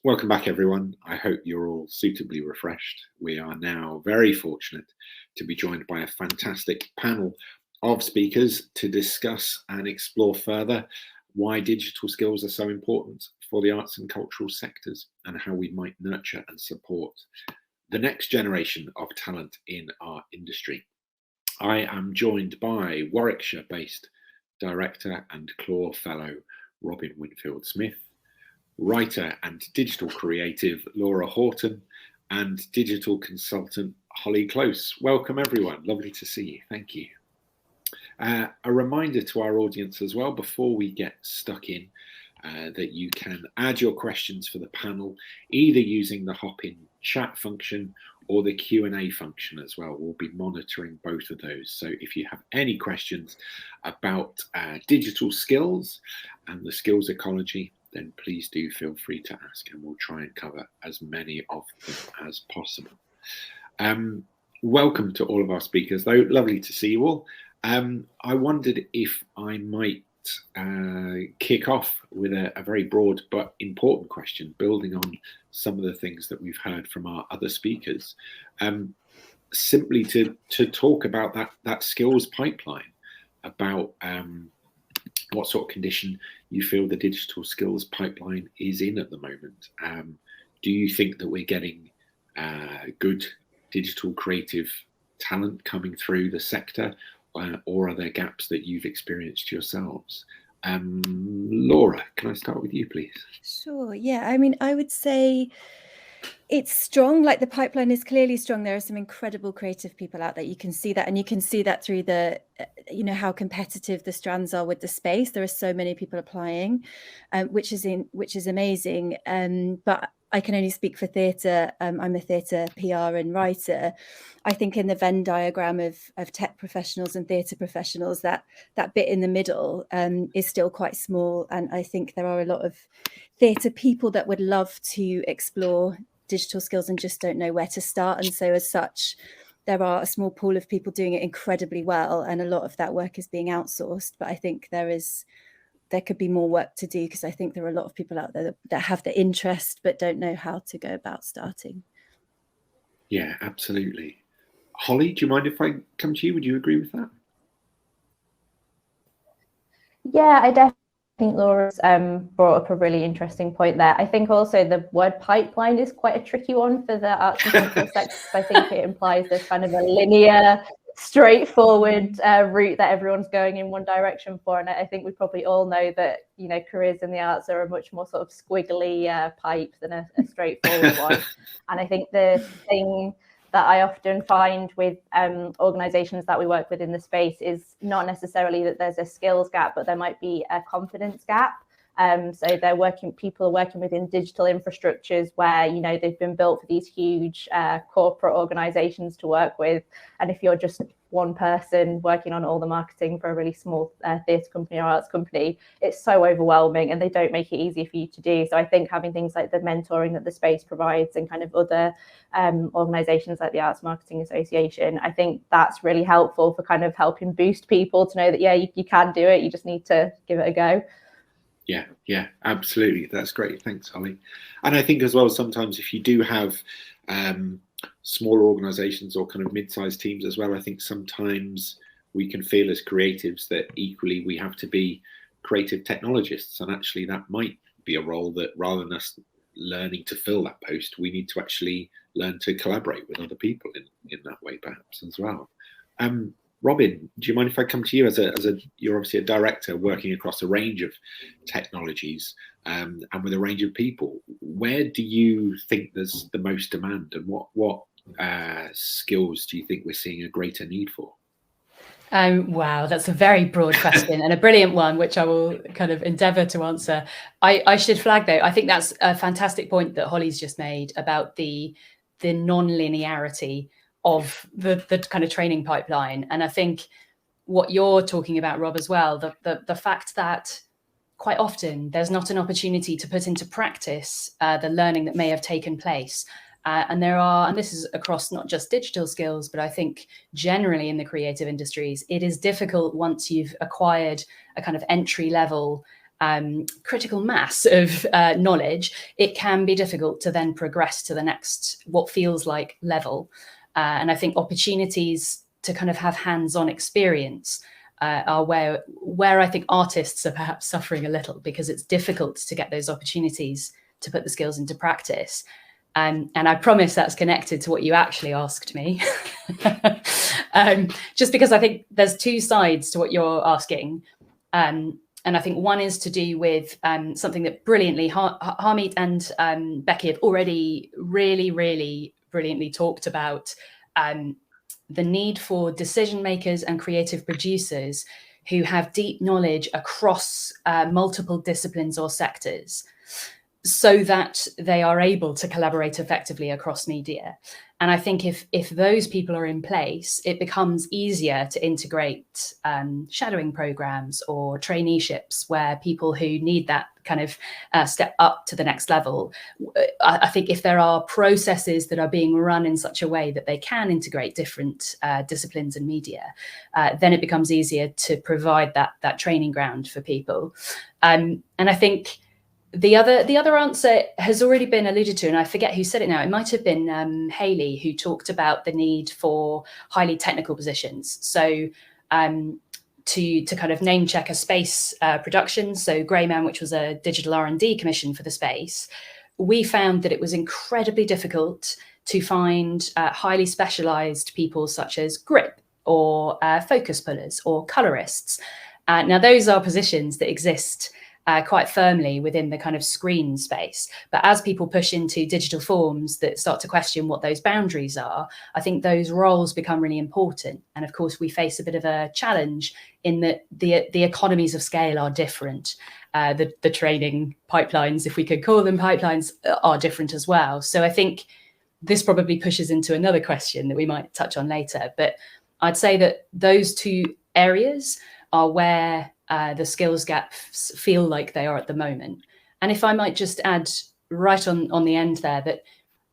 Welcome back, everyone. I hope you're all suitably refreshed. We are now very fortunate to be joined by a fantastic panel of speakers to discuss and explore further why digital skills are so important for the arts and cultural sectors and how we might nurture and support the next generation of talent in our industry. I am joined by Warwickshire-based director and Claw Fellow Robyn Winfield Smith, writer and digital creative Laura Horton, and digital consultant Holly Close. Welcome, everyone. Lovely to see you. Thank you. A reminder to our audience as well, before we get stuck in, that you can add your questions for the panel, either using the hop-in chat function or the Q&A function as well. We'll be monitoring both of those. So if you have any questions about digital skills and the skills ecology, then please do feel free to ask, and we'll try and cover as many of them as possible. Welcome to all of our speakers, though. Lovely to see you all. I wondered if I might kick off with a very broad but important question, building on some of the things that we've heard from our other speakers, simply to talk about that skills pipeline, about what sort of condition you feel the digital skills pipeline is in at the moment. Do you think that we're getting good digital creative talent coming through the sector, or are there gaps that you've experienced yourselves? Laura, can I start with you, please? Sure, yeah. I mean, I would say it's strong. Like, the pipeline is clearly strong. There are some incredible creative people out there. You can see that, and you can see that through the, how competitive the strands are with the space. There are so many people applying, which is amazing. But I can only speak for theatre. I'm a theatre PR and writer. I think in the Venn diagram of tech professionals and theatre professionals, that bit in the middle is still quite small. And I think there are a lot of theatre people that would love to explore digital skills and just don't know where to start. And so as such, there are a small pool of people doing it incredibly well, and a lot of that work is being outsourced. But I think there could be more work to do, because I think there are a lot of people out there that have the interest but don't know how to go about starting. Yeah, absolutely. Holly, do you mind if I come to you? Would you agree with that? Yeah, I definitely think Laura's brought up a really interesting point there. I think also the word pipeline is quite a tricky one for the arts and cultural sector. I think it implies there's kind of a linear, straightforward route that everyone's going in one direction for. And I think we probably all know that, careers in the arts are a much more sort of squiggly pipe than a straightforward one. And I think the thing that I often find with organizations that we work with in the space is not necessarily that there's a skills gap, but there might be a confidence gap. So people are working within digital infrastructures where, they've been built for these huge corporate organizations to work with. And if you're just one person working on all the marketing for a really small theatre company or arts company, it's so overwhelming, and they don't make it easy for you to do. So I think having things like the mentoring that the space provides, and kind of other organizations like the Arts Marketing Association, I think that's really helpful for kind of helping boost people to know that, yeah, you can do it. You just need to give it a go. Yeah, absolutely. That's great. Thanks, Holly. And I think as well, sometimes if you do have smaller organizations or kind of mid-sized teams as well, I think sometimes we can feel as creatives that equally we have to be creative technologists. And actually that might be a role that, rather than us learning to fill that post, we need to actually learn to collaborate with other people in that way, perhaps, as well. Robyn, do you mind if I come to you you're obviously a director working across a range of technologies and with a range of people. Where do you think there's the most demand, and what skills do you think we're seeing a greater need for? Wow, that's a very broad question and a brilliant one, which I will kind of endeavour to answer. I should flag, though, I think that's a fantastic point that Holly's just made about the non-linearity of the kind of training pipeline. And I think what you're talking about, Rob, as well, the fact that quite often there's not an opportunity to put into practice the learning that may have taken place. And this is across not just digital skills, but I think generally in the creative industries, it is difficult once you've acquired a kind of entry level critical mass of knowledge, it can be difficult to then progress to the next, what feels like, level. And I think opportunities to kind of have hands-on experience are where I think artists are perhaps suffering a little, because it's difficult to get those opportunities to put the skills into practice. And I promise that's connected to what you actually asked me. Just because I think there's two sides to what you're asking. And I think one is to do with something that brilliantly Harmeet and Becky have already really brilliantly talked about, the need for decision makers and creative producers who have deep knowledge across multiple disciplines or sectors, so that they are able to collaborate effectively across media. And I think if those people are in place, it becomes easier to integrate shadowing programs or traineeships, where people who need that kind of step up to the next level. I think if there are processes that are being run in such a way that they can integrate different disciplines and media, then it becomes easier to provide that training ground for people. And I think the other answer has already been alluded to, and I forget who said it now. It might have been Hayley, who talked about the need for highly technical positions. So to kind of name check a space production, so Greyman, which was a digital R&D commission for the space, we found that it was incredibly difficult to find highly specialized people such as grip or focus pullers or colorists. Now, those are positions that exist quite firmly within the kind of screen space. But as people push into digital forms that start to question what those boundaries are, I think those roles become really important. And of course, we face a bit of a challenge in that the economies of scale are different. The training pipelines, if we could call them pipelines, are different as well. So I think this probably pushes into another question that we might touch on later. But I'd say that those two areas are where the skills gaps feel like they are at the moment. And if I might just add right on the end there, that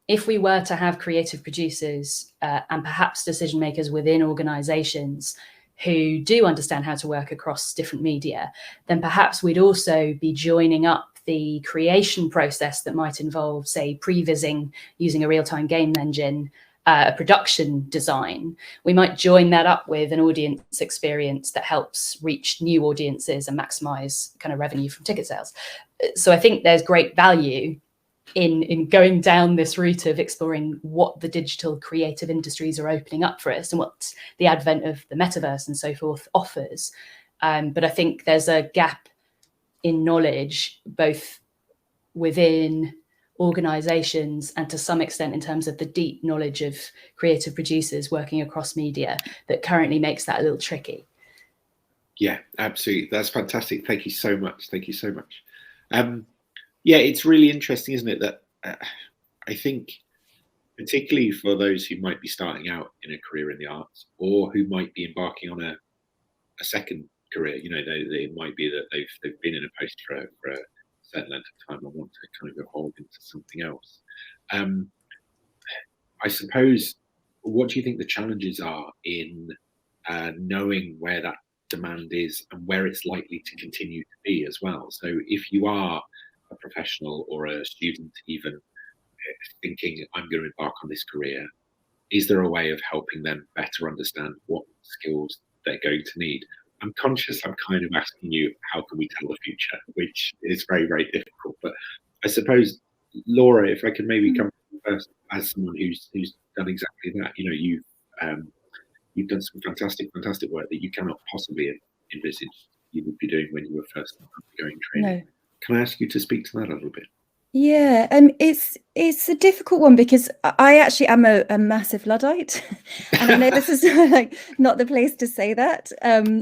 if we were to have creative producers and perhaps decision makers within organizations who do understand how to work across different media, then perhaps we'd also be joining up the creation process that might involve, say, prevising using a real-time game engine, a production design. We might join that up with an audience experience that helps reach new audiences and maximize kind of revenue from ticket sales. So I think there's great value in going down this route of exploring what the digital creative industries are opening up for us and what the advent of the metaverse and so forth offers. But I think there's a gap in knowledge, both within organizations and to some extent in terms of the deep knowledge of creative producers working across media, that currently makes that a little tricky. Yeah, absolutely. That's fantastic. Thank you so much. Thank you so much. Yeah, it's really interesting, isn't it, that I think particularly for those who might be starting out in a career in the arts, or who might be embarking on a second career, you know, they might be that they've been in a post for a certain length of time and want to kind of evolve into something else. I suppose, what do you think the challenges are in knowing where that demand is and where it's likely to continue to be as well? So if you are a professional or a student even thinking, I'm going to embark on this career, is there a way of helping them better understand what skills they're going to need? I'm conscious I'm kind of asking you, how can we tell the future, which is very, very difficult. But I suppose, Laura, if I could maybe come first as someone who's done exactly that. You know, you've done some fantastic work that you cannot possibly envisage you would be doing when you were first undergoing training. No. Can I ask you to speak to that a little bit? Yeah, it's a difficult one, because I actually am a massive Luddite, and I know this is like not the place to say that,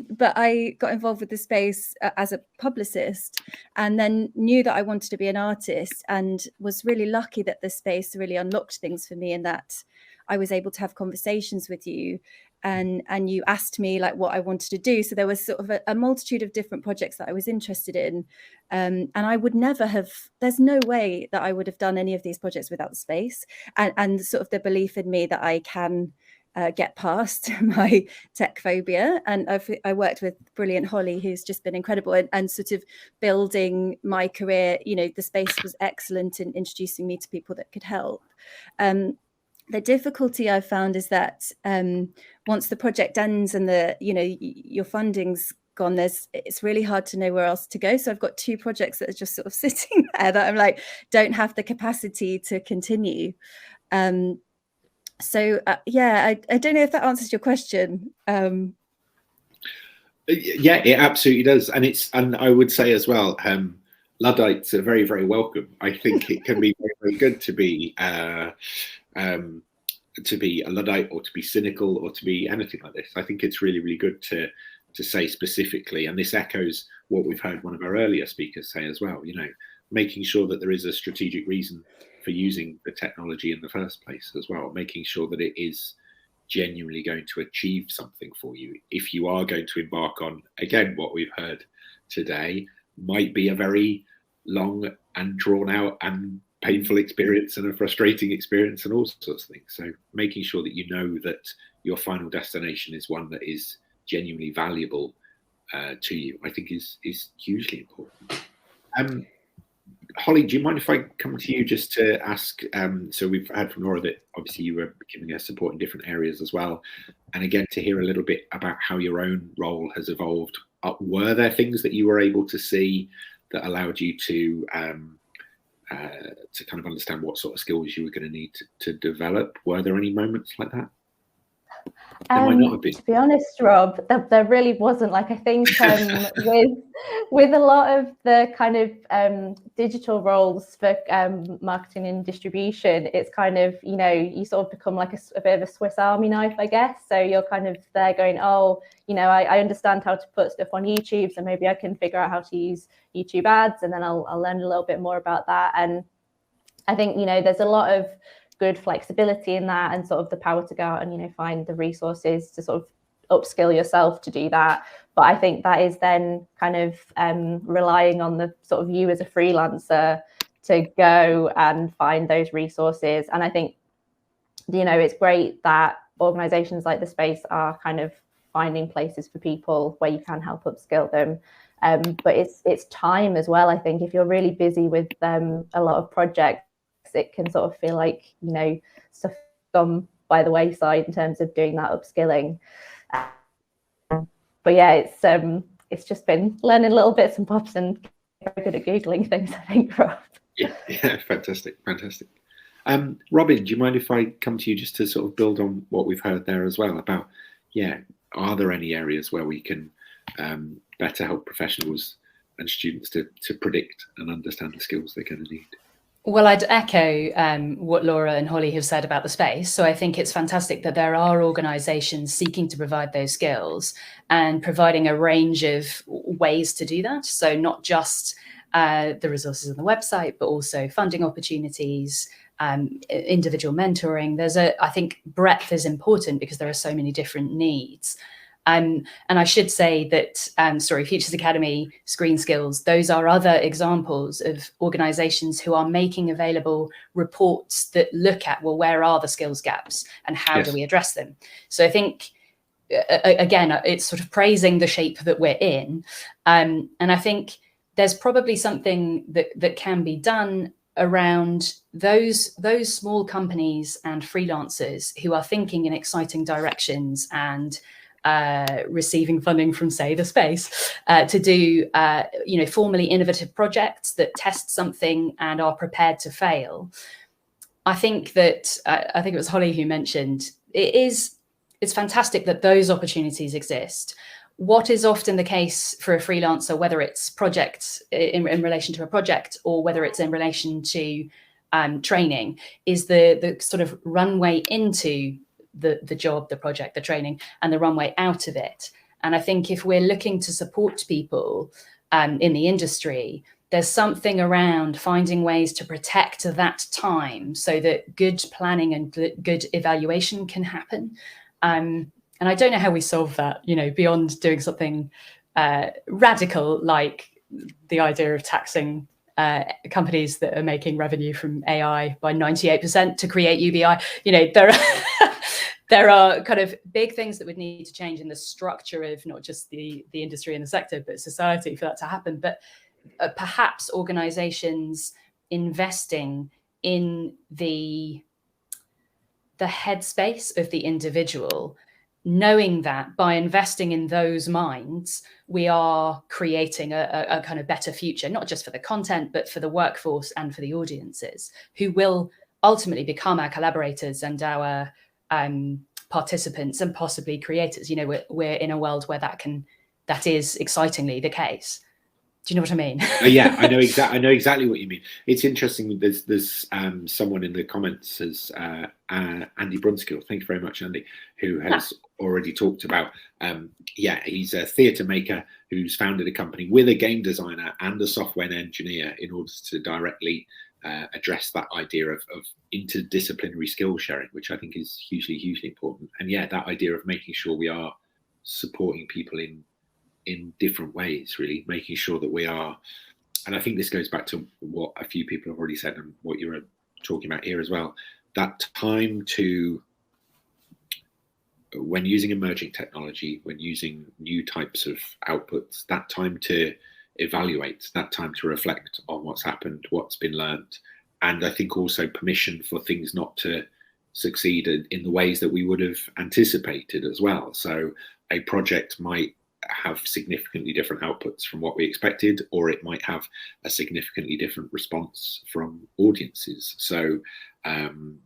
but I got involved with the space as a publicist, and then knew that I wanted to be an artist, and was really lucky that the space really unlocked things for me, and that I was able to have conversations with you, and you asked me like what I wanted to do. So there was sort of a multitude of different projects that I was interested in. And I would never have, there's no way that I would have done any of these projects without the space and sort of the belief in me that I can get past my tech phobia. And I worked with brilliant Holly, who's just been incredible, and sort of building my career. You know, the space was excellent in introducing me to people that could help. The difficulty I've found is that once the project ends and your funding's gone, it's really hard to know where else to go. So I've got 2 projects that are just sort of sitting there that I'm like, don't have the capacity to continue. So I don't know if that answers your question. Yeah, it absolutely does, and I would say as well, Luddites are very, very welcome. I think it can be very, very good to be a Luddite, or to be cynical, or to be anything like this. I think it's really, really good to say specifically, and this echoes what we've heard one of our earlier speakers say as well. You know, making sure that there is a strategic reason for using the technology in the first place as well, making sure that it is genuinely going to achieve something for you. If you are going to embark on, again, what we've heard today might be a very long and drawn out and painful experience, and a frustrating experience, and all sorts of things. So making sure that you know that your final destination is one that is genuinely valuable to you, I think is hugely important. Holly, do you mind if I come to you just to ask, so we've heard from Laura that obviously you were giving us support in different areas as well, and again to hear a little bit about how your own role has evolved. Were there things that you were able to see that allowed you to kind of understand what sort of skills you were going to need to develop? Were there any moments like that? There might not have been. To be honest, Rob, there really wasn't. Like, I think with a lot of the kind of digital roles for marketing and distribution, it's kind of, you know, you sort of become like a bit of a Swiss Army knife, I guess. So you're kind of there going, oh, you know, I understand how to put stuff on YouTube, so maybe I can figure out how to use YouTube ads, and then I'll learn a little bit more about that. And I think, you know, there's a lot of good flexibility in that, and sort of the power to go out and, you know, find the resources to sort of upskill yourself to do that. But I think that is then kind of relying on the sort of you as a freelancer to go and find those resources. And I think, you know, it's great that organizations like the Space are kind of finding places for people where you can help upskill them. But it's time as well. I think if you're really busy with a lot of projects, it can sort of feel like, you know, stuff gone by the wayside in terms of doing that upskilling. But yeah, it's just been learning little bits and bobs and very good at Googling things, I think, Rob. Yeah, fantastic. Robyn, do you mind if I come to you just to sort of build on what we've heard there as well about, are there any areas where we can better help professionals and students to predict and understand the skills they're going to need? Well, I'd echo what Laura and Holly have said about the Space. So I think it's fantastic that there are organisations seeking to provide those skills and providing a range of ways to do that. So not just the resources on the website, but also funding opportunities, individual mentoring. I think breadth is important because there are so many different needs. And I should say that, Futures Academy, ScreenSkills, those are other examples of organisations who are making available reports that look at, well, where are the skills gaps and how do we address them? So I think, again, it's sort of praising the shape that we're in. And I think there's probably something that can be done around those small companies and freelancers who are thinking in exciting directions and receiving funding from, say, the Space to do, formally innovative projects that test something and are prepared to fail. I think that I think it was Holly who mentioned it's fantastic that those opportunities exist. What is often the case for a freelancer, whether it's projects in relation to a project or whether it's in relation to training, is the sort of runway into the job, the project, the training, and the runway out of it. And I think if we're looking to support people in the industry, there's something around finding ways to protect that time so that good planning and good evaluation can happen. And I don't know how we solve that, beyond doing something radical, like the idea of taxing companies that are making revenue from AI by 98% to create UBI. There are there are kind of big things that would need to change in the structure of not just the industry and the sector, but society for that to happen. But perhaps organizations investing in the headspace of the individual, knowing that by investing in those minds, we are creating a kind of better future, not just for the content, but for the workforce and for the audiences who will ultimately become our collaborators and our participants and possibly creators. You know, we're in a world where that is excitingly the case. Do you know what I mean? Yeah, I know exactly what you mean. It's interesting. There's someone in the comments, as Andy Brunskill. Thank you very much, Andy, who has already talked about. He's a theatre maker who's founded a company with a game designer and a software engineer in order to directly address that idea of interdisciplinary skill sharing, which I think is hugely important. And yeah, that idea of making sure we are supporting people in different ways, really making sure that we are, and I think this goes back to what a few people have already said and what you were talking about here as well, that time to, when using emerging technology, when using new types of outputs, that time to evaluate, that time to reflect on what's happened, what's been learned, and I think also permission for things not to succeed in the ways that we would have anticipated as well. So a project might have significantly different outputs from what we expected, or it might have a significantly different response from audiences. So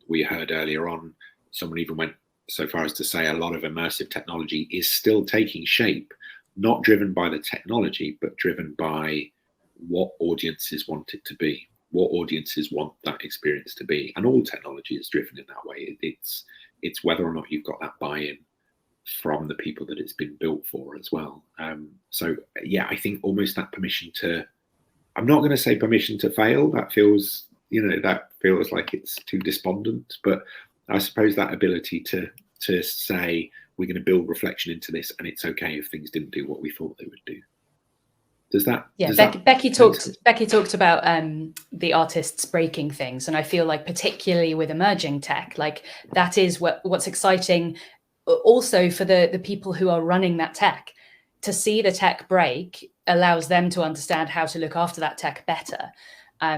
we heard earlier on, someone even went so far as to say a lot of immersive technology is still taking shape, not driven by the technology, but driven by what audiences want it to be, what audiences want that experience to be. And all technology is driven in that way. It's whether or not you've got that buy-in from the people that it's been built for as well. So yeah, I think almost that permission to, I'm not going to say permission to fail, that feels like it's too despondent, but I suppose that ability to say we're going to build reflection into this, and it's okay if things didn't do what we thought they would do. Does that? Yeah, Becky talked about the artists breaking things, and I feel like particularly with emerging tech, like that is what's exciting. Also for the people who are running that tech, to see the tech break allows them to understand how to look after that tech better.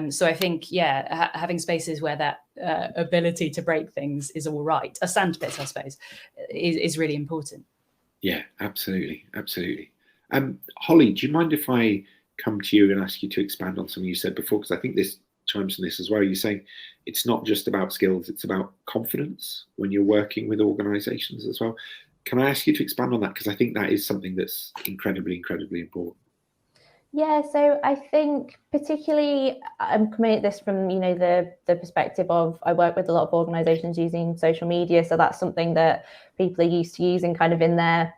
So I think, having spaces where that ability to break things is all right, a sandpit, I suppose, is really important. Yeah, absolutely. Holly, do you mind if I come to you and ask you to expand on something you said before? Because I think this chimes in this as well. You're saying it's not just about skills, it's about confidence when you're working with organizations as well. Can I ask you to expand on that? Because I think that is something that's incredibly important. Yeah, so I think particularly I'm coming at this from, the perspective of, I work with a lot of organizations using social media. So that's something that people are used to using kind of in their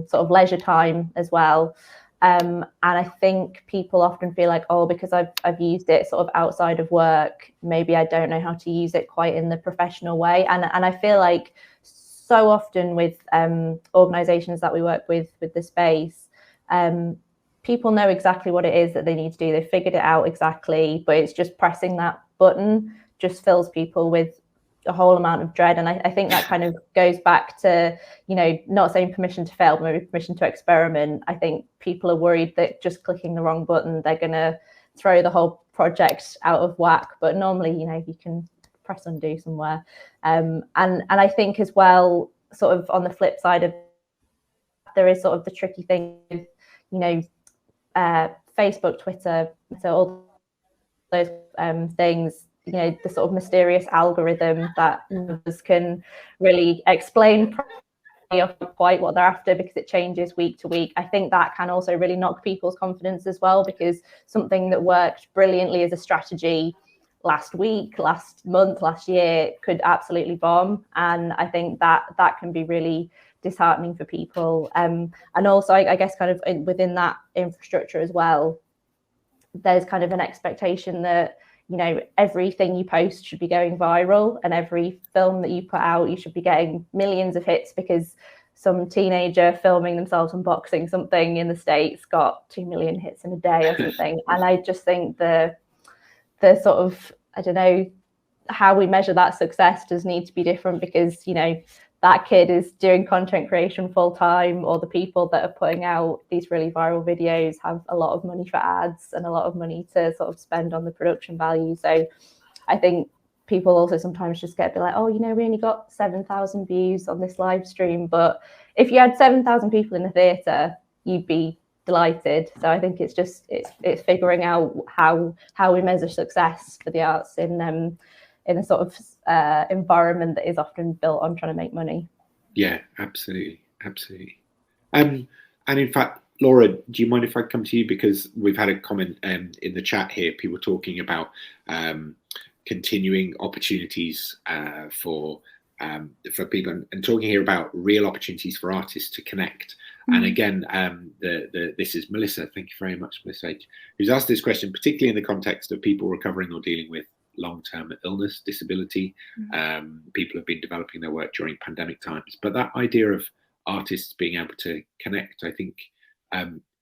sort of leisure time as well. And I think people often feel like, because I've used it sort of outside of work, maybe I don't know how to use it quite in the professional way. And I feel like so often with organizations that we work with the space, people know exactly what it is that they need to do. They've figured it out exactly, but it's just pressing that button just fills people with a whole amount of dread. And I think that kind of goes back to, not saying permission to fail, but maybe permission to experiment. I think people are worried that just clicking the wrong button, they're going to throw the whole project out of whack. But normally, you can press undo somewhere. And I think as well, sort of on the flip side of, there is sort of the tricky thing with, Facebook, Twitter, so all those things, the sort of mysterious algorithm that others can really explain quite what they're after, because it changes week to week. I think that can also really knock people's confidence as well, because something that worked brilliantly as a strategy last week, last month, last year could absolutely bomb. And I think that can be really disheartening for people. And also, I guess kind of within that infrastructure as well, there's kind of an expectation that, everything you post should be going viral, and every film that you put out, you should be getting millions of hits because some teenager filming themselves unboxing something in the States got 2 million hits in a day or something. And I just think the sort of, I don't know, how we measure that success does need to be different, because, that kid is doing content creation full time, or the people that are putting out these really viral videos have a lot of money for ads and a lot of money to sort of spend on the production value. So I think people also sometimes just get a bit like, oh, you know, we only got 7,000 views on this live stream, but if you had 7,000 people in the theatre, you'd be delighted. So I think it's just it's figuring out how we measure success for the arts in a sort of environment that is often built on trying to make money. Yeah, absolutely. And in fact, Laura, do you mind if I come to you, because we've had a comment in the chat here, people talking about continuing opportunities for people, and talking here about real opportunities for artists to connect. And again, this is Melissa. Thank you very much, Melissa, who's asked this question, particularly in the context of people recovering or dealing with long-term illness, disability. People have been developing their work during pandemic times, but that idea of artists being able to connect, I think,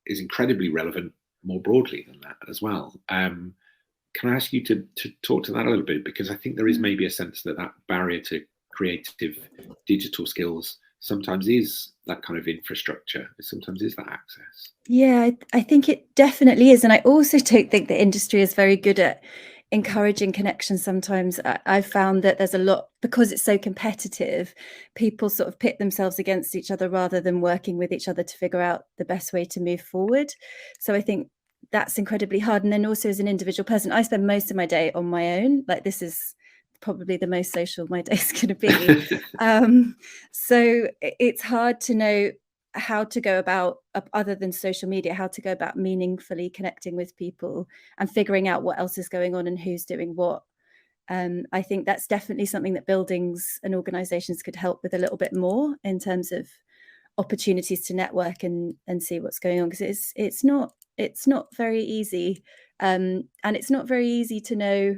is incredibly relevant more broadly than that as well. Can I ask you to talk to that a little bit, because I think there is maybe a sense that that barrier to creative digital skills sometimes is that kind of infrastructure, it sometimes is that access. Yeah, I think it definitely is. And I also don't think the industry is very good at encouraging connection. Sometimes I've found that there's a lot, because it's so competitive, people sort of pit themselves against each other rather than working with each other to figure out the best way to move forward. So I think that's incredibly hard. And then also, as an individual person, I spend most of my day on my own. Like, this is probably the most social my day's going to be. So it's hard to know how to go about, other than social media, how to go about meaningfully connecting with people and figuring out what else is going on and who's doing what. I think that's definitely something that buildings and organizations could help with a little bit more, in terms of opportunities to network and see what's going on, because it's not very easy, and it's not very easy to know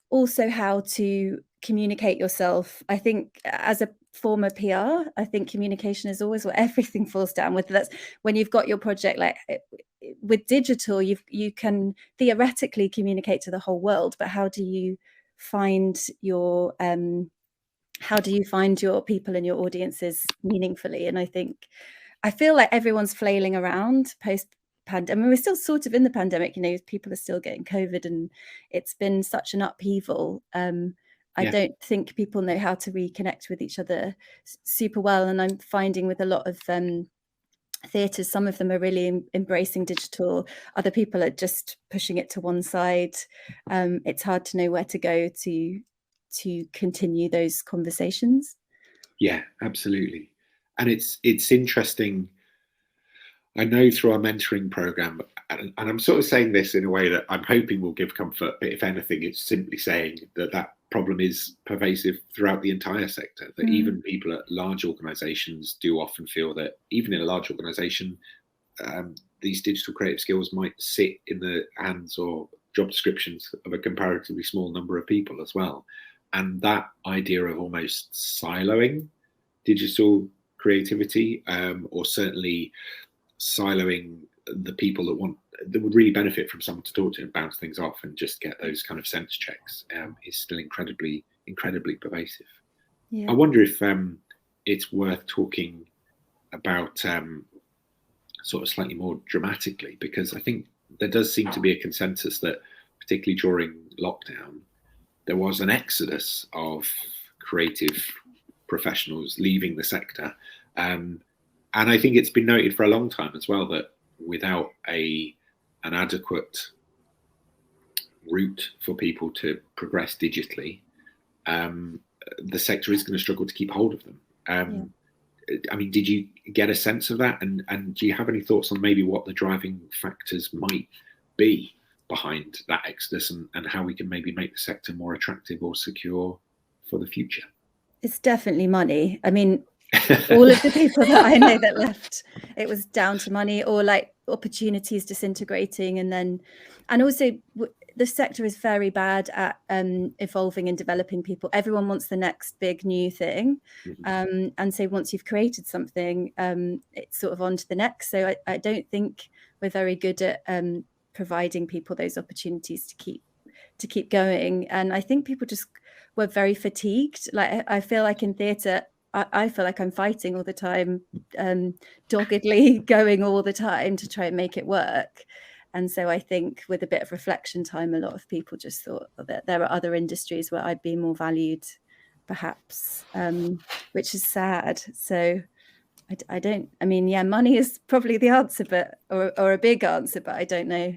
also how to communicate yourself. I think as a former PR, I think communication is always what everything falls down with. That's when you've got your project, like with digital, you can theoretically communicate to the whole world, but how do you find your people and your audiences meaningfully? And I feel like everyone's flailing around post pandemic. I mean, we're still sort of in the pandemic, you know, people are still getting COVID, and it's been such an upheaval. I don't think people know how to reconnect with each other super well. And I'm finding with a lot of theatres, some of them are really embracing digital, other people are just pushing it to one side. It's hard to know where to go to continue those conversations. Yeah, absolutely. And it's interesting. I know through our mentoring program, and I'm sort of saying this in a way that I'm hoping will give comfort, but if anything, it's simply saying that problem is pervasive throughout the entire sector, that even people at large organizations do often feel that even in a large organization, these digital creative skills might sit in the hands or job descriptions of a comparatively small number of people as well. And that idea of almost siloing digital creativity, or certainly siloing the people that would really benefit from someone to talk to and bounce things off and just get those kind of sense checks, is still incredibly pervasive. I wonder if it's worth talking about sort of slightly more dramatically, because I think there does seem to be a consensus that particularly during lockdown there was an exodus of creative professionals leaving the sector. And I think it's been noted for a long time as well that without an adequate route for people to progress digitally, the sector is going to struggle to keep hold of them. I mean, did you get a sense of that? And do you have any thoughts on maybe what the driving factors might be behind that exodus, and how we can maybe make the sector more attractive or secure for the future? It's definitely money. I mean, all of the people that I know that left, it was down to money, or like opportunities disintegrating. And also the sector is very bad at evolving and developing people. Everyone wants the next big new thing. And so once you've created something, it's sort of on to the next. So I don't think we're very good at providing people those opportunities to keep going. And I think people just were very fatigued. Like, I feel like in theatre, I feel like I'm fighting all the time, doggedly going all the time to try and make it work. And so I think with a bit of reflection time, a lot of people just thought that there are other industries where I'd be more valued, perhaps, which is sad. So I mean, yeah, money is probably the answer, but or a big answer, but I don't know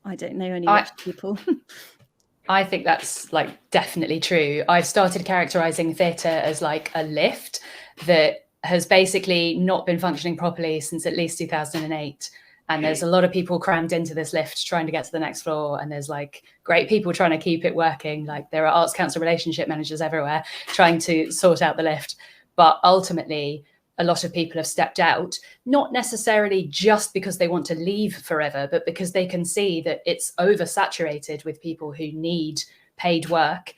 any rich people. I think that's like definitely true. I've started characterizing theatre as like a lift that has basically not been functioning properly since at least 2008. And there's a lot of people crammed into this lift trying to get to the next floor. And there's like great people trying to keep it working. Like there are Arts Council relationship managers everywhere trying to sort out the lift. But ultimately, a lot of people have stepped out, not necessarily just because they want to leave forever, but because they can see that it's oversaturated with people who need paid work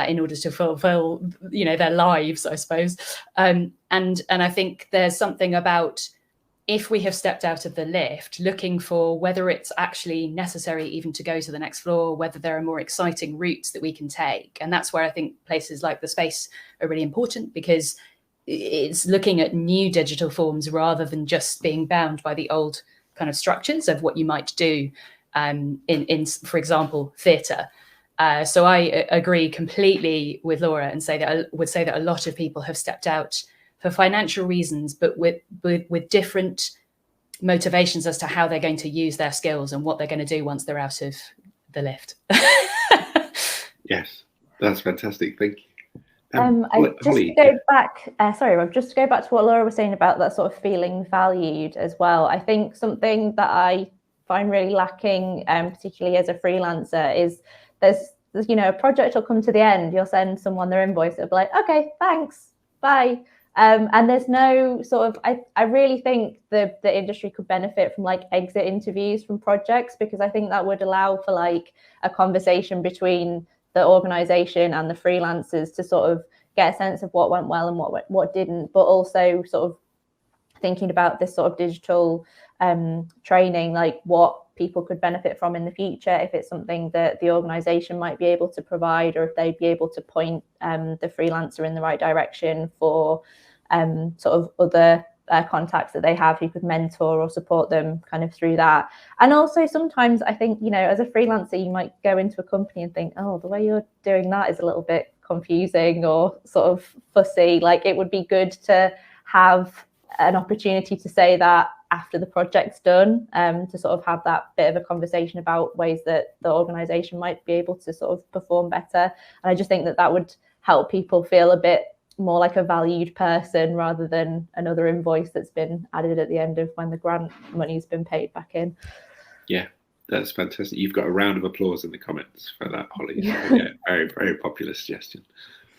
in order to fulfill, their lives, I suppose. And I think there's something about, if we have stepped out of the lift, looking for whether it's actually necessary even to go to the next floor, whether there are more exciting routes that we can take. And that's where I think places like the Space are really important, because it's looking at new digital forms rather than just being bound by the old kind of structures of what you might do in for example, theatre. So I agree completely with Laura and would say that a lot of people have stepped out for financial reasons, but with different motivations as to how they're going to use their skills and what they're going to do once they're out of the lift. Yes, that's fantastic. Thank you. To go back to what Laura was saying about that sort of feeling valued as well. I think something that I find really lacking, particularly as a freelancer, is there's a project will come to the end. You'll send someone their invoice. It'll be like, okay, thanks, bye. And there's no sort of, I really think the industry could benefit from like exit interviews from projects, because I think that would allow for like a conversation between the organisation and the freelancers to sort of get a sense of what went well and what didn't, but also sort of thinking about this sort of digital training, like what people could benefit from in the future, if it's something that the organisation might be able to provide, or if they'd be able to point the freelancer in the right direction for sort of other contacts that they have who could mentor or support them kind of through that. And also sometimes I think, as a freelancer, you might go into a company and think, oh, the way you're doing that is a little bit confusing or sort of fussy. Like it would be good to have an opportunity to say that after the project's done, to sort of have that bit of a conversation about ways that the organisation might be able to sort of perform better. And I just think that would help people feel a bit more like a valued person rather than another invoice that's been added at the end of when the grant money's been paid back in. Yeah, that's fantastic. You've got a round of applause in the comments for that, Holly. So, yeah, very, very popular suggestion.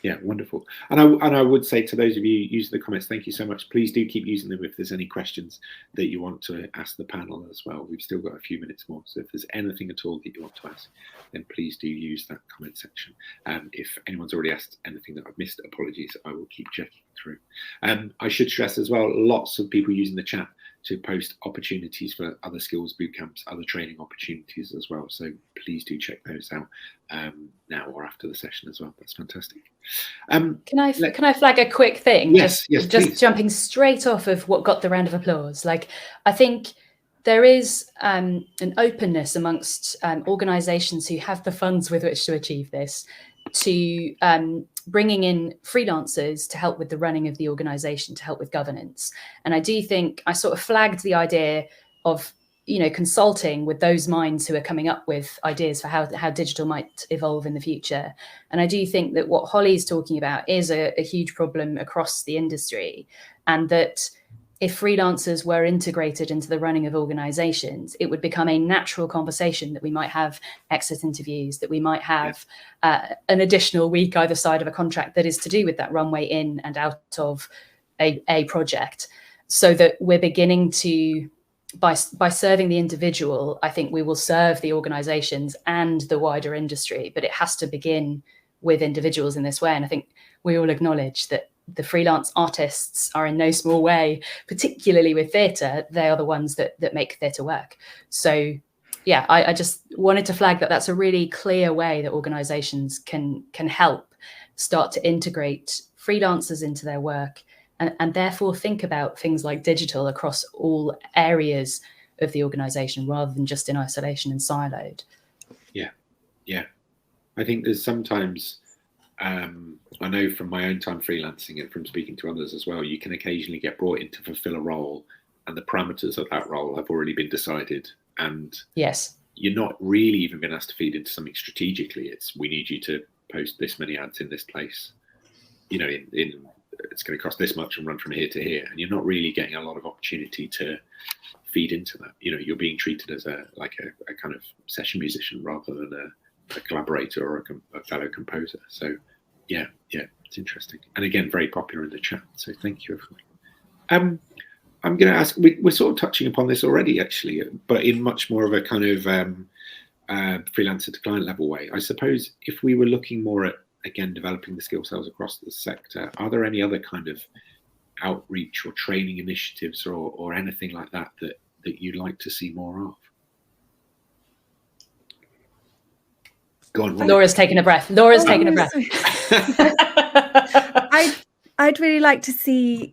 Yeah, wonderful. And I would say to those of you using the comments, thank you so much. Please do keep using them if there's any questions that you want to ask the panel as well. We've still got a few minutes more. So if there's anything at all that you want to ask, then please do use that comment section. If anyone's already asked anything that I've missed, apologies, I will keep checking through. I should stress as well, lots of people using the chat to post opportunities for other skills boot camps, other training opportunities as well. So please do check those out now or after the session as well. That's fantastic. Can I flag a quick thing? Yes, just please. Jumping straight off of what got the round of applause. Like, I think there is an openness amongst organisations who have the funds with which to achieve this, to bringing in freelancers to help with the running of the organisation, to help with governance. And I do think I sort of flagged the idea of, consulting with those minds who are coming up with ideas for how digital might evolve in the future. And I do think that what Holly's talking about is a huge problem across the industry, and that if freelancers were integrated into the running of organisations, it would become a natural conversation that we might have exit interviews, that we might have an additional week either side of a contract that is to do with that runway in and out of a project, so that we're beginning to, by serving the individual, I think we will serve the organisations and the wider industry. But it has to begin with individuals in this way. And I think we all acknowledge that the freelance artists are in no small way, particularly with theatre, they are the ones that make theatre work. So yeah, I just wanted to flag that that's a really clear way that organisations can help start to integrate freelancers into their work, and therefore think about things like digital across all areas of the organization rather than just in isolation and siloed. Yeah. I think there's sometimes, I know from my own time freelancing and from speaking to others as well, you can occasionally get brought in to fulfill a role and the parameters of that role have already been decided. And yes, you're not really even being asked to feed into something strategically. It's, we need you to post this many ads in this place. You know, it's going to cost this much and run from here to here. And you're not really getting a lot of opportunity to feed into that. You know, you're being treated as a kind of session musician rather than a collaborator or a fellow composer. So yeah, it's interesting. And again, very popular in the chat. So thank you, everyone. I'm going to ask, we're sort of touching upon this already, actually, but in much more of a kind of freelancer to client level way. I suppose if we were looking more at, again, developing the skill sales across the sector, are there any other kind of outreach or training initiatives or anything like that you'd like to see more of? Go on, Robyn. Laura's taking a breath. Taking a breath. I'd really like to see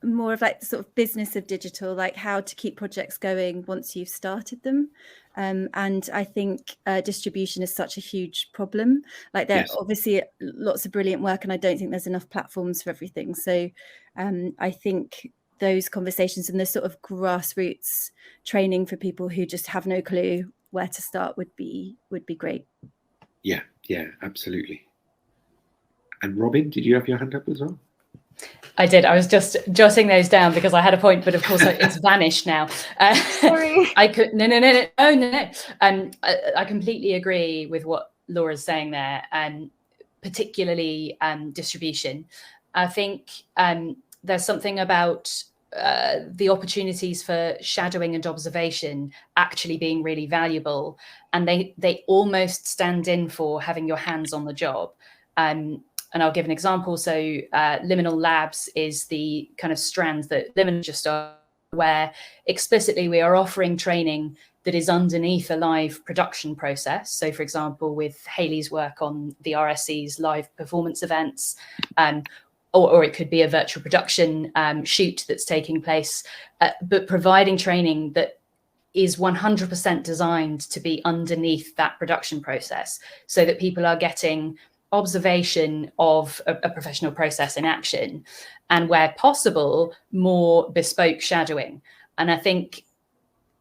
more of like the sort of business of digital, like how to keep projects going once you've started them. And I think distribution is such a huge problem. Like there are obviously lots of brilliant work, and I don't think there's enough platforms for everything. So I think those conversations and the sort of grassroots training for people who just have no clue where to start would be great. Yeah, absolutely. And Robyn, did you have your hand up as well? I did. I was just jotting those down because I had a point, but of course it's vanished now. Sorry. I could no. I completely agree with what Laura's saying there, and particularly distribution. I think there's something about the opportunities for shadowing and observation actually being really valuable, and they almost stand in for having your hands on the job. And I'll give an example. So Liminal Labs is the kind of strand that Liminal just started, where explicitly we are offering training that is underneath a live production process. So for example, with Hayley's work on the RSC's live performance events, or it could be a virtual production shoot that's taking place, but providing training that is 100% designed to be underneath that production process so that people are getting observation of a professional process in action, and where possible, more bespoke shadowing. And I think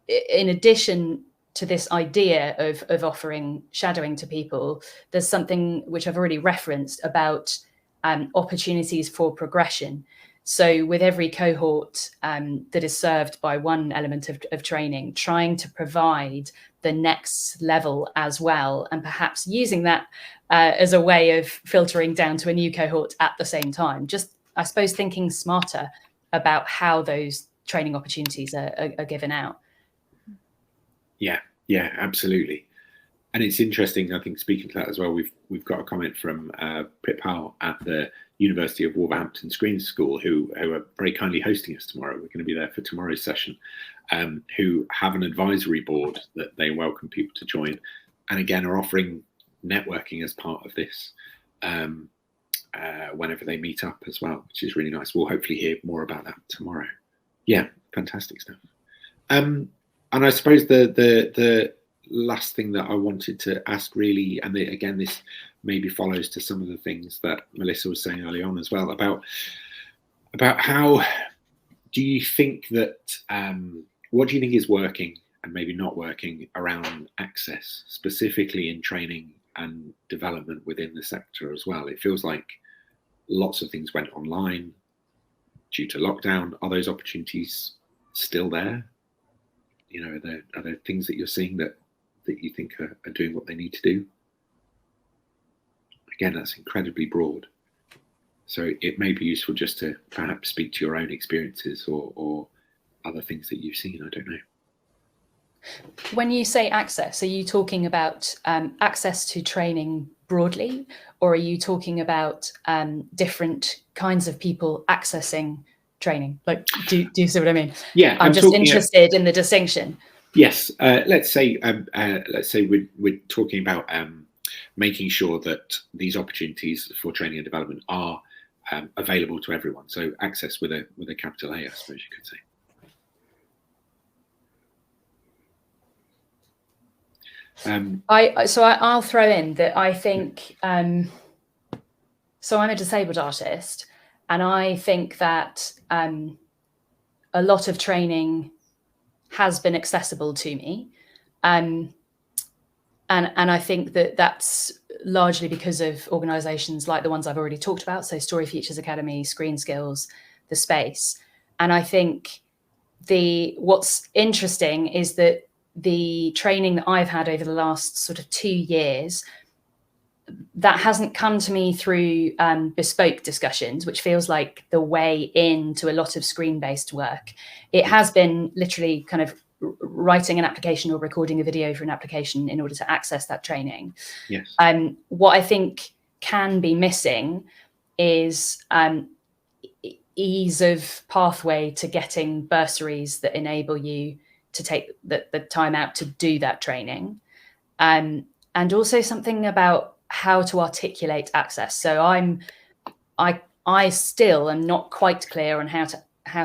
in addition to this idea of offering shadowing to people, there's something which I've already referenced about opportunities for progression. So with every cohort that is served by one element of training, trying to provide the next level as well, and perhaps using that as a way of filtering down to a new cohort at the same time. Just, I suppose, thinking smarter about how those training opportunities are given out. Yeah, absolutely. And it's interesting, I think, speaking to that as well, we've got a comment from Pip Powell at the University of Wolverhampton Screen School, who are very kindly hosting us tomorrow. We're going to be there for tomorrow's session, who have an advisory board that they welcome people to join, and again are offering networking as part of this whenever they meet up as well, which is really nice. We'll hopefully hear more about that tomorrow. Yeah, fantastic stuff. And I suppose the last thing that I wanted to ask really, and again, this maybe follows to some of the things that Melissa was saying early on as well, about how do you think that, what do you think is working and maybe not working around access, specifically in training and development within the sector as well? It feels like lots of things went online due to lockdown. Are those opportunities still there? You know, are there things that you're seeing that you think are doing what they need to do? Again, that's incredibly broad. So it may be useful just to perhaps speak to your own experiences or other things that you've seen. I don't know. When you say access, are you talking about access to training broadly, or are you talking about different kinds of people accessing training? Like, do you see what I mean? Yeah, I'm just interested in the distinction. Yes, let's say we're talking about making sure that these opportunities for training and development are available to everyone. So access with a capital A, I suppose you could say. I'll throw in that I think, so I'm a disabled artist, and I think that a lot of training has been accessible to me. And I think that that's largely because of organisations like the ones I've already talked about, so Story Futures Academy, ScreenSkills, The Space. And I think what's interesting is that the training that I've had over the last sort of 2 years, that hasn't come to me through bespoke discussions, which feels like the way into a lot of screen-based work. It has been literally kind of writing an application or recording a video for an application in order to access that training. Yes. What I think can be missing is ease of pathway to getting bursaries that enable you to take the time out to do that training. And also something about how to articulate access. So I still am not quite clear on how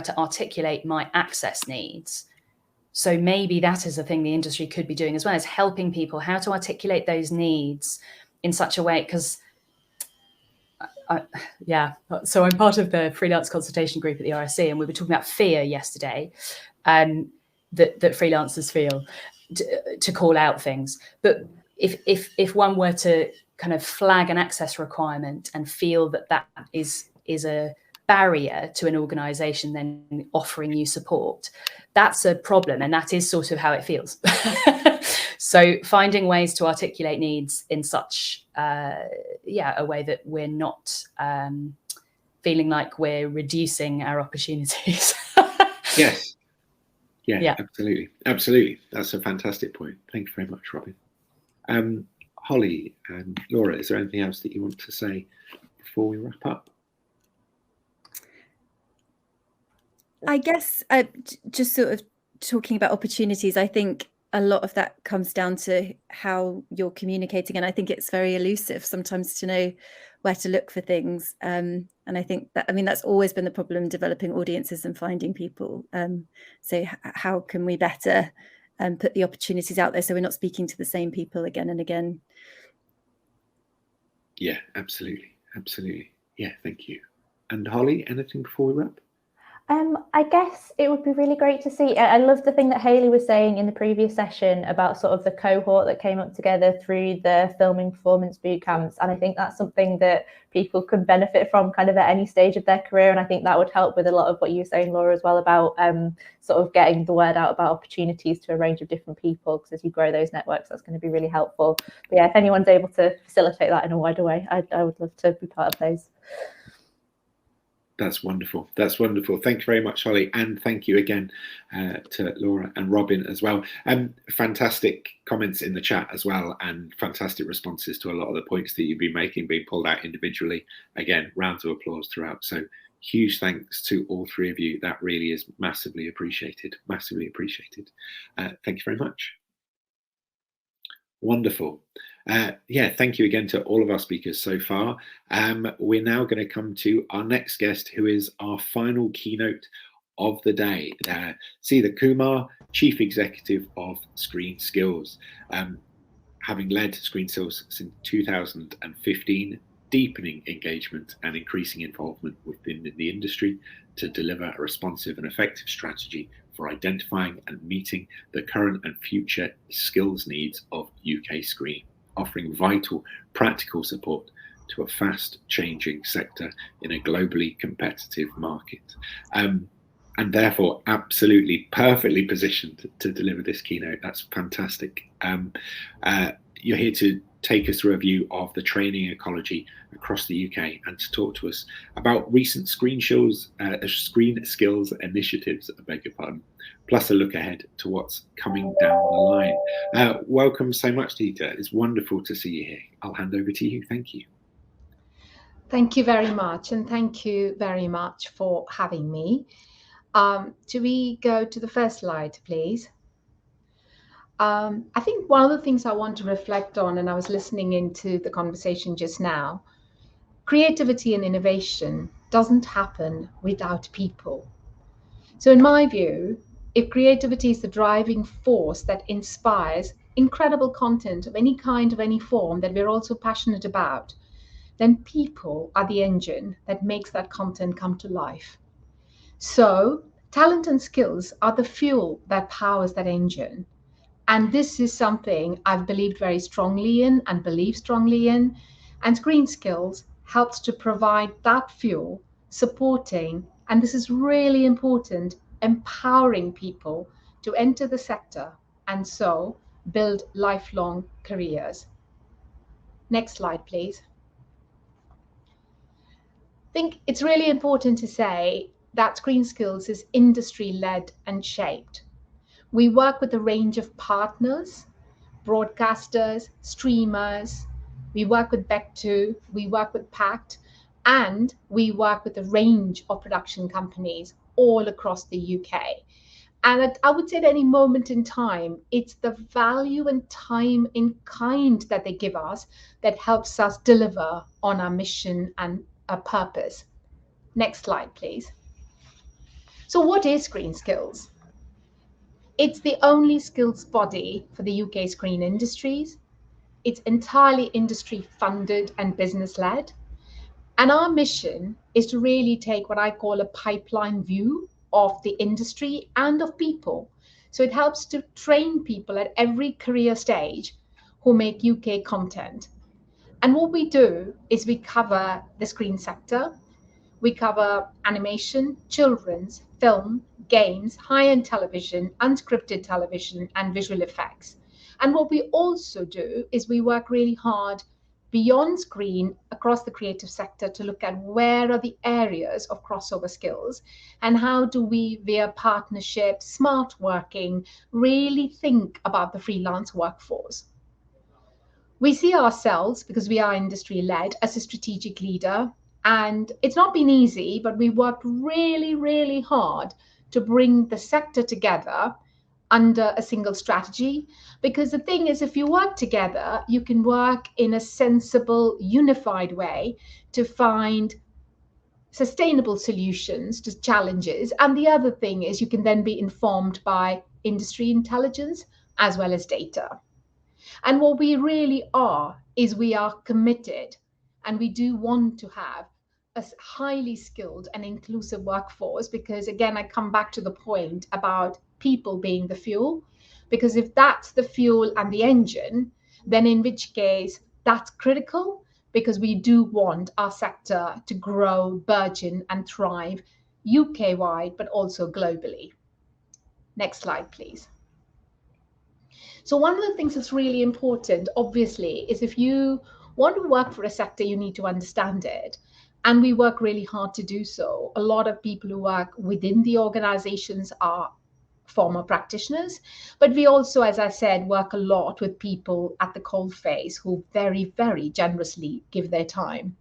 to articulate my access needs. So maybe that is a thing the industry could be doing as well, as helping people how to articulate those needs in such a way, because so I'm part of the freelance consultation group at the RSC, and we were talking about fear yesterday, that freelancers feel to call out things. But if one were to kind of flag an access requirement and feel that is a barrier to an organization then offering you support, that's a problem, and that is sort of how it feels. So finding ways to articulate needs in such a way that we're not feeling like we're reducing our opportunities. Yes. Yeah, absolutely. That's a fantastic point. Thank you very much, Robyn. Holly and Laura, is there anything else that you want to say before we wrap up? I guess just sort of talking about opportunities, I think a lot of that comes down to how you're communicating. And I think it's very elusive sometimes to know where to look for things. And I think that, that's always been the problem, developing audiences and finding people. So how can we better put the opportunities out there so we're not speaking to the same people again and again? Yeah, absolutely. Yeah, thank you. And Holly, anything before we wrap? I guess it would be really great to see. I love the thing that Hayley was saying in the previous session about sort of the cohort that came up together through the filming performance boot camps. And I think that's something that people can benefit from kind of at any stage of their career. And I think that would help with a lot of what you were saying, Laura, as well, about sort of getting the word out about opportunities to a range of different people, because as you grow those networks, that's going to be really helpful. But yeah, if anyone's able to facilitate that in a wider way, I would love to be part of those. That's wonderful. Thank you very much, Holly. And thank you again to Laura and Robyn as well. Fantastic comments in the chat as well, and fantastic responses to a lot of the points that you've been making, being pulled out individually. Again, rounds of applause throughout. So huge thanks to all three of you. That really is massively appreciated. Thank you very much. Wonderful. Thank you again to all of our speakers so far. We're now going to come to our next guest, who is our final keynote of the day. Seetha Kumar, Chief Executive of ScreenSkills. Having led ScreenSkills since 2015, deepening engagement and increasing involvement within the industry to deliver a responsive and effective strategy for identifying and meeting the current and future skills needs of UK Screen, offering vital practical support to a fast changing sector in a globally competitive market. And therefore absolutely perfectly positioned to deliver this keynote. That's fantastic. You're here to take us through a view of the training ecology across the UK and to talk to us about recent ScreenSkills initiatives, I beg your pardon, plus a look ahead to what's coming down the line. Welcome so much, Seetha. It's wonderful to see you here. I'll hand over to you. Thank you. Thank you very much, and thank you very much for having me. Do we go to the first slide, please? I think one of the things I want to reflect on, and I was listening into the conversation just now, creativity and innovation doesn't happen without people. So in my view, if creativity is the driving force that inspires incredible content of any kind, of any form that we're also passionate about, then people are the engine that makes that content come to life. So talent and skills are the fuel that powers that engine. And this is something I've believed very strongly in and believe strongly in. And ScreenSkills helps to provide that fuel, supporting, and this is really important, empowering people to enter the sector and so build lifelong careers. Next slide, please. I think it's really important to say that ScreenSkills is industry-led and shaped. We work with a range of partners, broadcasters, streamers. We work with Beck2, we work with Pact, and we work with a range of production companies all across the UK. And I would say at any moment in time, it's the value and time in kind that they give us that helps us deliver on our mission and our purpose. Next slide, please. So what is ScreenSkills? It's the only skills body for the UK screen industries. It's entirely industry funded and business led. And our mission is to really take what I call a pipeline view of the industry and of people. So it helps to train people at every career stage who make UK content. And what we do is we cover the screen sector. We cover animation, children's, film, games, high-end television, unscripted television, and visual effects. And what we also do is we work really hard beyond screen across the creative sector to look at where are the areas of crossover skills and how do we, via partnership, smart working, really think about the freelance workforce. We see ourselves, because we are industry-led, as a strategic leader. And it's not been easy, but we worked really, really hard to bring the sector together under a single strategy. Because the thing is, if you work together, you can work in a sensible, unified way to find sustainable solutions to challenges. And the other thing is you can then be informed by industry intelligence as well as data. And what we really are is we are committed, and we do want to have a highly skilled and inclusive workforce, because again, I come back to the point about people being the fuel, because if that's the fuel and the engine, then in which case that's critical, because we do want our sector to grow, burgeon and thrive UK-wide, but also globally. Next slide, please. So one of the things that's really important, obviously, is if you want to work for a sector, you need to understand it. And we work really hard to do so. A lot of people who work within the organizations are former practitioners, but we also, as I said, work a lot with people at the coalface who very, very generously give their time.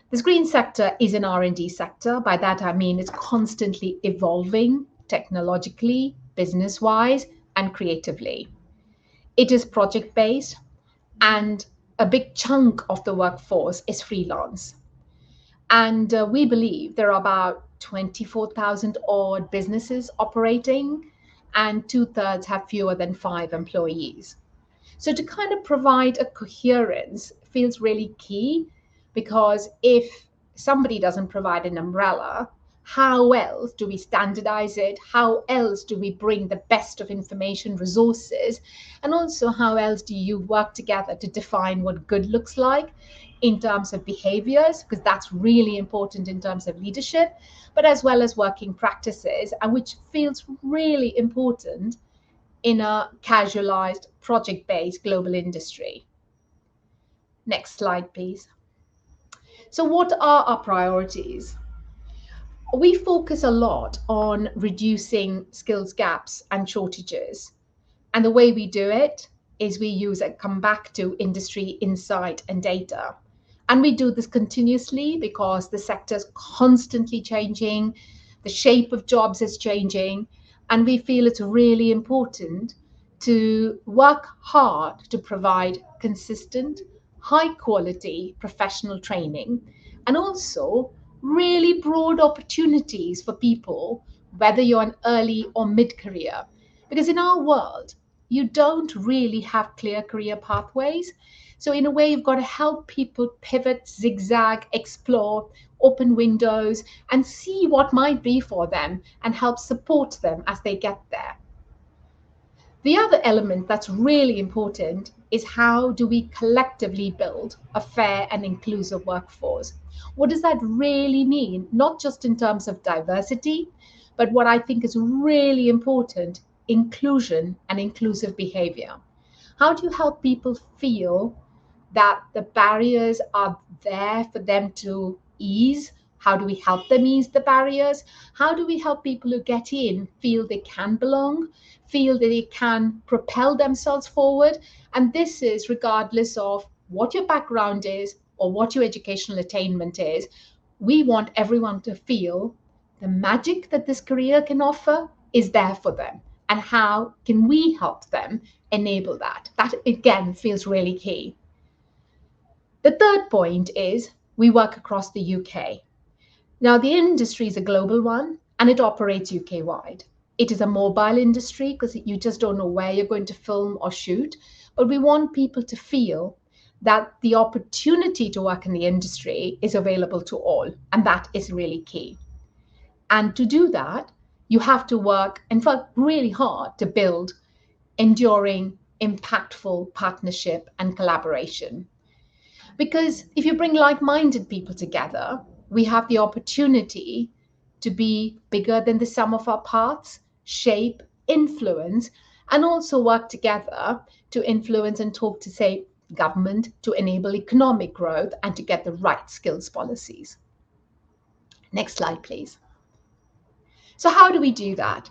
The screen sector is an R&D sector. By that, I mean it's constantly evolving technologically, business-wise, and creatively. It is project-based, and a big chunk of the workforce is freelance. And we believe there are about 24,000 odd businesses operating, and 2/3 have fewer than 5 employees. So to kind of provide a coherence feels really key, because if somebody doesn't provide an umbrella, how else do we standardize it? How else do we bring the best of information resources? And also, how else do you work together to define what good looks like in terms of behaviors? Because that's really important in terms of leadership, but as well as working practices, and which feels really important in a casualized, project-based global industry. Next slide, please. So what are our priorities? We focus a lot on reducing skills gaps and shortages. And the way we do it is we come back to industry insight and data. And we do this continuously because the sector is constantly changing, the shape of jobs is changing, and we feel it's really important to work hard to provide consistent, high quality professional training, and also really broad opportunities for people, whether you're an early or mid-career. Because in our world, you don't really have clear career pathways. So in a way, you've got to help people pivot, zigzag, explore, open windows, and see what might be for them and help support them as they get there. The other element that's really important is how do we collectively build a fair and inclusive workforce? What does that really mean? Not just in terms of diversity, but what I think is really important, inclusion and inclusive behavior. How do you help people feel that the barriers are there for them to ease? How do we help them ease the barriers? How do we help people who get in feel they can belong, feel that they can propel themselves forward? And this is regardless of what your background is or what your educational attainment is. We want everyone to feel the magic that this career can offer is there for them. And how can we help them enable that? That, again, feels really key. The third point is we work across the UK. Now, the industry is a global one and it operates UK-wide. It is a mobile industry because you just don't know where you're going to film or shoot. But we want people to feel that the opportunity to work in the industry is available to all. And that is really key. And to do that, you have to work, in fact, really hard to build enduring, impactful partnership and collaboration. Because if you bring like-minded people together, we have the opportunity to be bigger than the sum of our parts, shape, influence, and also work together to influence and talk to, say, government to enable economic growth and to get the right skills policies. Next slide, please. So how do we do that?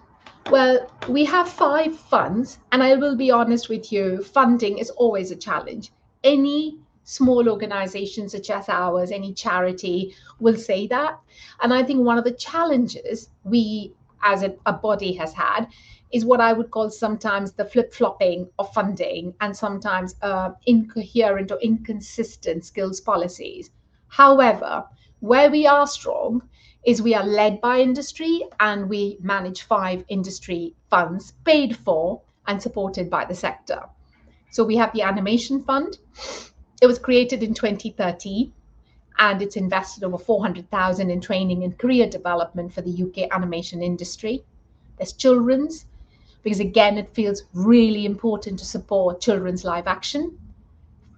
Well, we have 5 funds, and I will be honest with you, funding is always a challenge. Any small organization such as ours, any charity will say that. And I think one of the challenges we as a body has had is what I would call sometimes the flip-flopping of funding and sometimes incoherent or inconsistent skills policies. However, where we are strong is we are led by industry and we manage 5 industry funds paid for and supported by the sector. So we have the Animation Fund. It was created in 2013 and it's invested over 400,000 in training and career development for the UK animation industry. There's Children's, because again, it feels really important to support children's live action.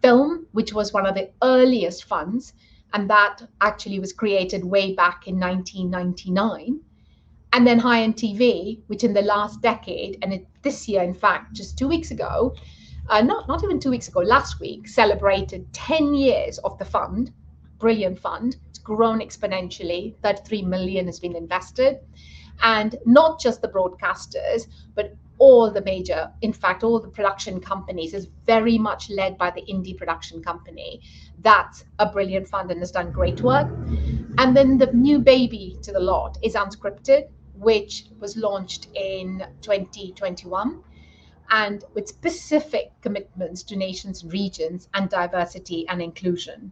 Film, which was one of the earliest funds, and that actually was created way back in 1999. And then High-End TV, which in the last decade, and this year, in fact, just 2 weeks ago, not even 2 weeks ago, last week, celebrated 10 years of the fund. Brilliant fund. It's grown exponentially. 33 million has been invested. And not just the broadcasters, but all the major, in fact, all the production companies is very much led by the indie production company. That's a brilliant fund and has done great work. And then the new baby to the lot is Unscripted, which was launched in 2021. And with specific commitments to nations and regions and diversity and inclusion.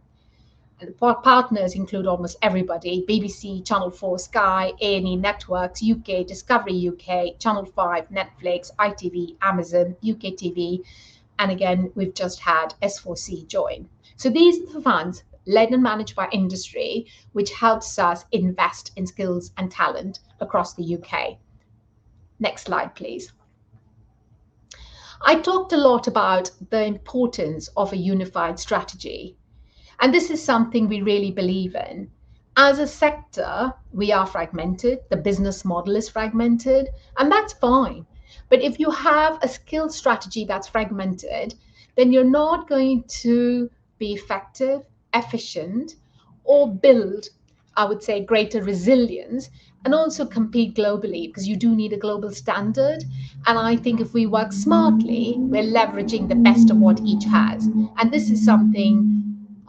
And the partners include almost everybody: BBC, Channel 4, Sky, A&E Networks, UK, Discovery UK, Channel 5, Netflix, ITV, Amazon, UK TV, and again, we've just had S4C join. So these are the funds led and managed by industry, which helps us invest in skills and talent across the UK. Next slide, please. I talked a lot about the importance of a unified strategy. And this is something we really believe in. As a sector, we are fragmented. The business model is fragmented, and that's fine. But if you have a skill strategy that's fragmented, then you're not going to be effective, efficient, or build, I would say, greater resilience and also compete globally, because you do need a global standard. And I think if we work smartly, we're leveraging the best of what each has. And this is something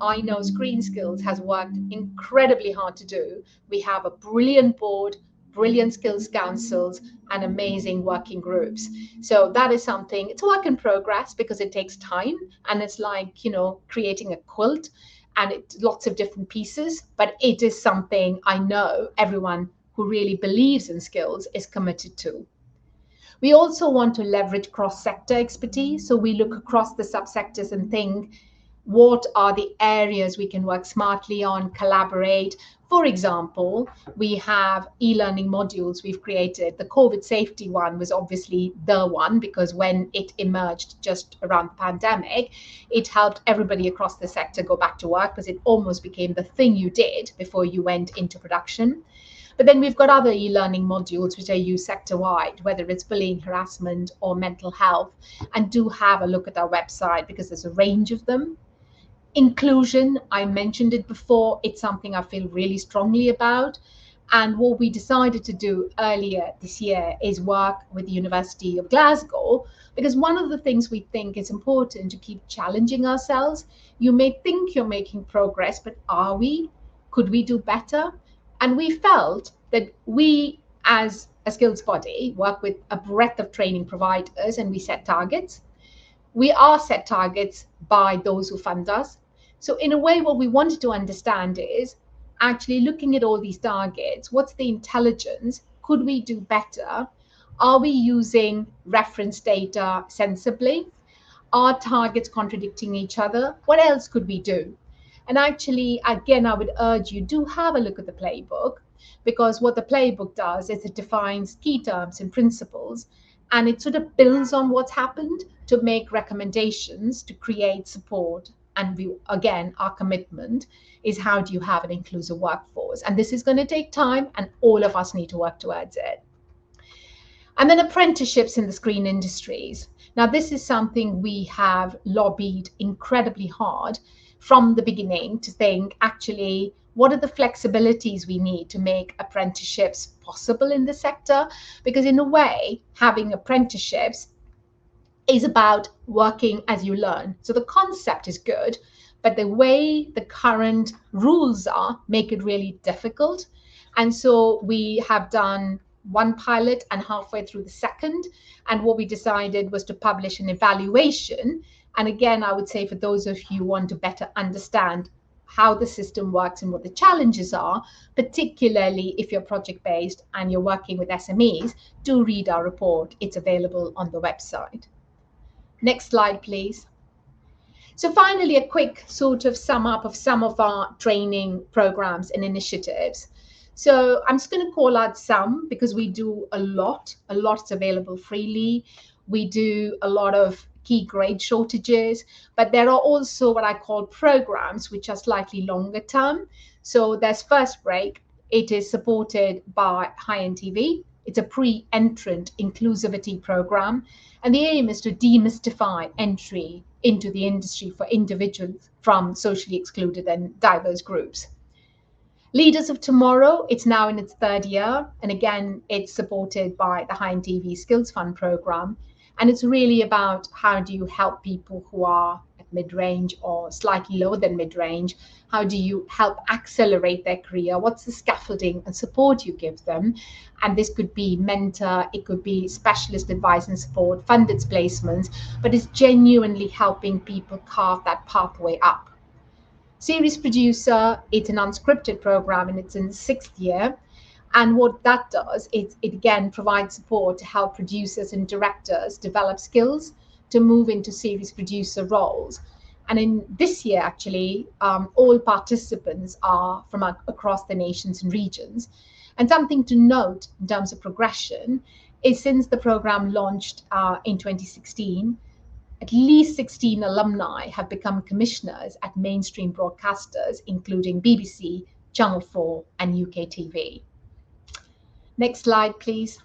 I know ScreenSkills has worked incredibly hard to do. We have a brilliant board, brilliant skills councils, and amazing working groups. So that is something, it's a work in progress because it takes time, and it's like, you know, creating a quilt, and it's lots of different pieces, but it is something I know everyone who really believes in skills is committed to. We also want to leverage cross-sector expertise. So we look across the subsectors and think, what are the areas we can work smartly on, collaborate? For example, we have e-learning modules we've created. The COVID safety one was obviously the one, because when it emerged just around the pandemic, it helped everybody across the sector go back to work, because it almost became the thing you did before you went into production. But then we've got other e-learning modules which are used sector-wide, whether it's bullying, harassment, or mental health. And do have a look at our website, because there's a range of them. Inclusion, I mentioned it before, it's something I feel really strongly about. And what we decided to do earlier this year is work with the University of Glasgow, because one of the things we think is important to keep challenging ourselves. You may think you're making progress, but are we? Could we do better? And we felt that we, as a skills body, work with a breadth of training providers, and we set targets. We are set targets by those who fund us. So in a way, what we wanted to understand is actually looking at all these targets, what's the intelligence? Could we do better? Are we using reference data sensibly? Are targets contradicting each other? What else could we do? And actually, again, I would urge you, do have a look at the playbook, because what the playbook does is it defines key terms and principles, and it sort of builds on what's happened to make recommendations to create support. And we, again, our commitment is, how do you have an inclusive workforce? And this is going to take time, and all of us need to work towards it. And then apprenticeships in the screen industries. Now, this is something we have lobbied incredibly hard from the beginning, to think, actually, what are the flexibilities we need to make apprenticeships possible in the sector? Because in a way, having apprenticeships is about working as you learn. So the concept is good, but the way the current rules are make it really difficult. And so we have done one pilot and halfway through the second. And what we decided was to publish an evaluation. And again, I would say, for those of you who want to better understand how the system works and what the challenges are, particularly if you're project-based and you're working with SMEs, do read our report. It's available on the website. Next slide, please. So finally, a quick sort of sum up of some of our training programs and initiatives. So I'm just going to call out some, because we do a lot. A lot's available freely. We do a lot of key grade shortages, but there are also what I call programs which are slightly longer term. So there's First Break. It is supported by High End TV. It's a pre-entrant inclusivity program, and the aim is to demystify entry into the industry for individuals from socially excluded and diverse groups. Leaders of Tomorrow, it's now in its third year, and again, it's supported by the High End TV Skills Fund program. And it's really about, how do you help people who are at mid-range or slightly lower than mid-range? How do you help accelerate their career? What's the scaffolding and support you give them? And this could be mentor, it could be specialist advice and support, funded placements, but it's genuinely helping people carve that pathway up. Series Producer, it's an unscripted program, and it's in the 6th year. And what that does is it again provides support to help producers and directors develop skills to move into series producer roles. And in this year, actually, all participants are from across the nations and regions. And something to note in terms of progression is, since the program launched in 2016, at least 16 alumni have become commissioners at mainstream broadcasters, including BBC, Channel 4, and UK TV. Next slide, please.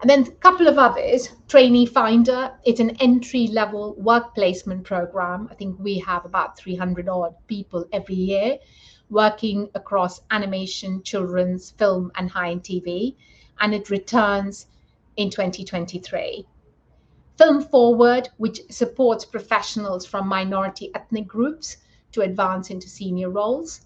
And then a couple of others. Trainee Finder, it's an entry-level work placement program. I think we have about 300 odd people every year working across animation, children's, film, and high-end TV, and it returns in 2023. Film Forward, which supports professionals from minority ethnic groups to advance into senior roles.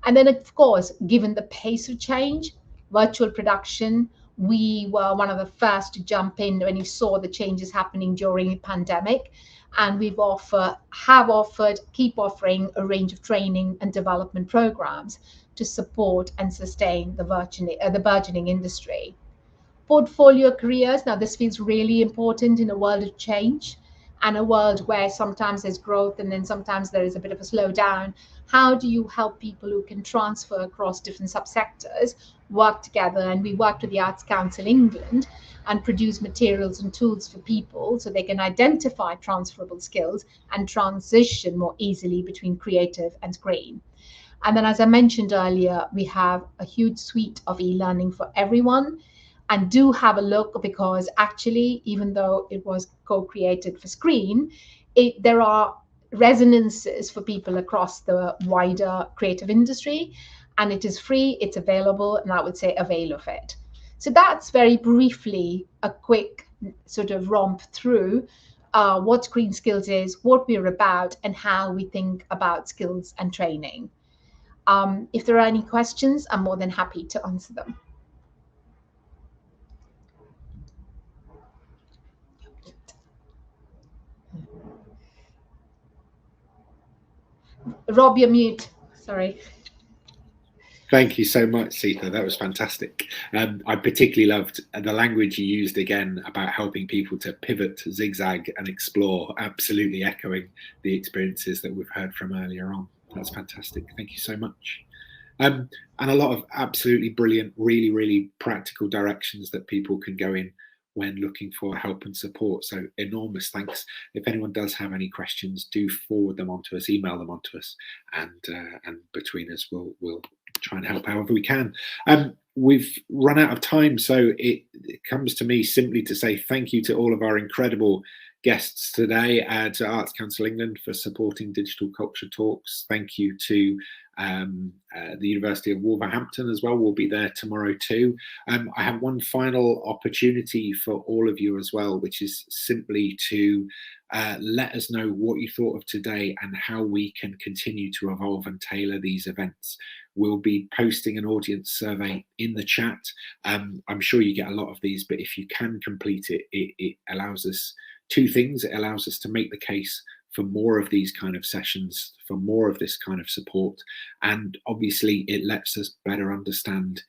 And then, of course, given the pace of change, virtual production, we were one of the first to jump in when you saw the changes happening during the pandemic. And we've keep offering a range of training and development programs to support and sustain the burgeoning industry. Portfolio careers. Now, this feels really important in a world of change and a world where sometimes there's growth and then sometimes there is a bit of a slowdown. How do you help people who can transfer across different subsectors work together? And we worked with the Arts Council England and produce materials and tools for people so they can identify transferable skills and transition more easily between creative and screen. And then, as I mentioned earlier, we have a huge suite of e-learning for everyone. And do have a look, because actually, even though it was co-created for screen, there are resonances for people across the wider creative industry, and it is free, it's available, and I would say avail of it. So that's very briefly a quick sort of romp through what ScreenSkills is, what we're about, and how we think about skills and training. If there are any questions, I'm more than happy to answer them. Rob, you're mute. Sorry. Thank you so much, Seetha. That was fantastic. I particularly loved the language you used again about helping people to pivot, zigzag, and explore, absolutely echoing the experiences that we've heard from earlier on. That's fantastic. Thank you so much. And a lot of absolutely brilliant, really, really practical directions that people can go in when looking for help and support. So enormous thanks. If anyone does have any questions, do forward them on to us, email them on to us, and between us, we'll try and help however we can. We've run out of time, so it comes to me simply to say thank you to all of our incredible guests today, to Arts Council England for supporting Digital Culture Talks. Thank you to the University of Wolverhampton as well. We'll be there tomorrow too. I have one final opportunity for all of you as well, which is simply to let us know what you thought of today and how we can continue to evolve and tailor these events. We'll be posting an audience survey in the chat. I'm sure you get a lot of these, but if you can complete it, it allows us two things. It allows us to make the case for more of these kind of sessions, for more of this kind of support. And obviously it lets us better understand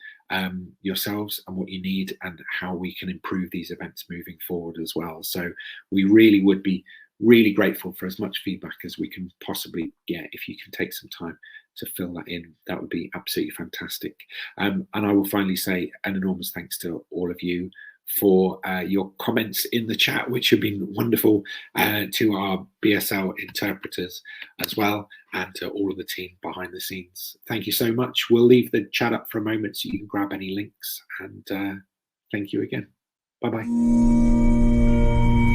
yourselves and what you need and how we can improve these events moving forward as well. So we really would be really grateful for as much feedback as we can possibly get. If you can take some time to fill that in, that would be absolutely fantastic. And I will finally say an enormous thanks to all of you for your comments in the chat, which have been wonderful, to our BSL interpreters as well, and to all of the team behind the scenes. Thank you so much. We'll leave the chat up for a moment so you can grab any links, and thank you again. Bye-bye.